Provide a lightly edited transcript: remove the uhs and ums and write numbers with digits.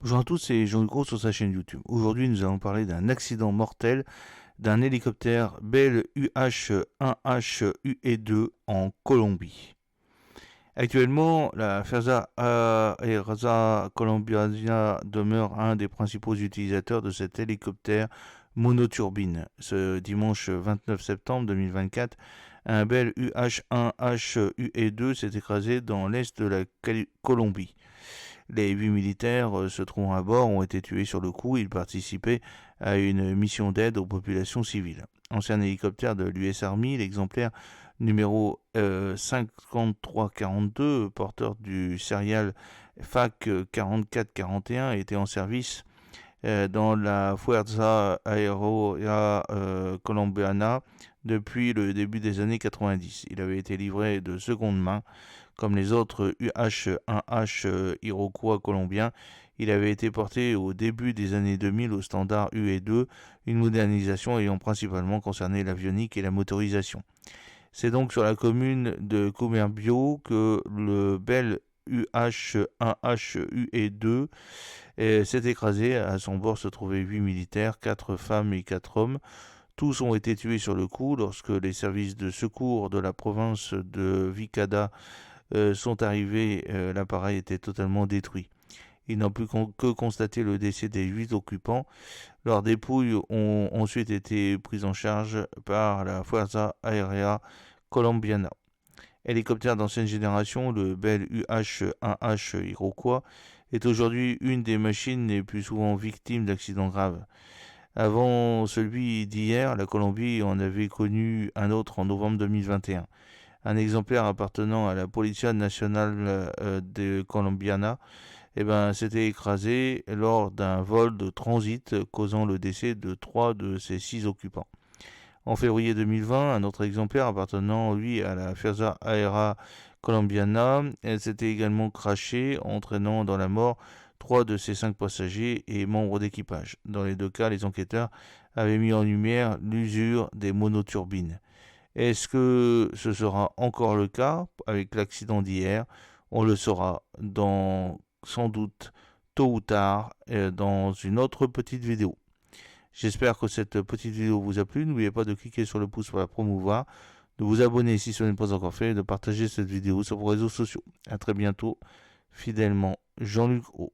Bonjour à tous, c'est Jean-Luc Gros sur sa chaîne YouTube. Aujourd'hui, nous allons parler d'un accident mortel d'un hélicoptère Bell UH-1H UE2 en Colombie. Actuellement, la Ferza Aerasa Colombiana demeure un des principaux utilisateurs de cet hélicoptère monoturbine. Ce dimanche 29 septembre 2024, un Bell UH-1H UE2 s'est écrasé dans l'est de la Colombie. Les 8 militaires se trouvant à bord ont été tués sur le coup. Ils participaient à une mission d'aide aux populations civiles. Ancien hélicoptère de l'US Army, l'exemplaire numéro 5342, porteur du serial FAC 4441, était en service dans la Fuerza Aérea Colombiana depuis le début des années 90. Il avait été livré de seconde main. Comme les autres UH-1H Iroquois colombiens, il avait été porté au début des années 2000 au standard UE2, une modernisation ayant principalement concerné l'avionique et la motorisation. C'est donc sur la commune de Comerbio que le Bell UH-1H UE2 s'est écrasé. À son bord se trouvaient 8 militaires, 4 femmes et 4 hommes. Tous ont été tués sur le coup lorsque les services de secours de la province de Vicada sont arrivés. L'appareil était totalement détruit. Ils n'ont pu que constater le décès des 8 occupants. Leurs dépouilles ont ensuite été prises en charge par la Fuerza Aérea Colombiana. Hélicoptère d'ancienne génération, le Bell UH-1H Iroquois est aujourd'hui une des machines les plus souvent victimes d'accidents graves. Avant celui d'hier, la Colombie en avait connu un autre en novembre 2021. Un exemplaire appartenant à la Policia Nacional de Colombiana s'était écrasé lors d'un vol de transit causant le décès de 3 de ses 6 occupants. En février 2020, un autre exemplaire appartenant lui à la Fuerza Aérea Colombiana s'était également crashé, entraînant dans la mort 3 de ses 5 passagers et membres d'équipage. Dans les deux cas, les enquêteurs avaient mis en lumière l'usure des monoturbines. Est-ce que ce sera encore le cas avec l'accident d'hier? On le saura sans doute tôt ou tard dans une autre petite vidéo. J'espère que cette petite vidéo vous a plu. N'oubliez pas de cliquer sur le pouce pour la promouvoir, de vous abonner si ce n'est pas encore fait et de partager cette vidéo sur vos réseaux sociaux. A très bientôt, fidèlement, Jean-Luc O.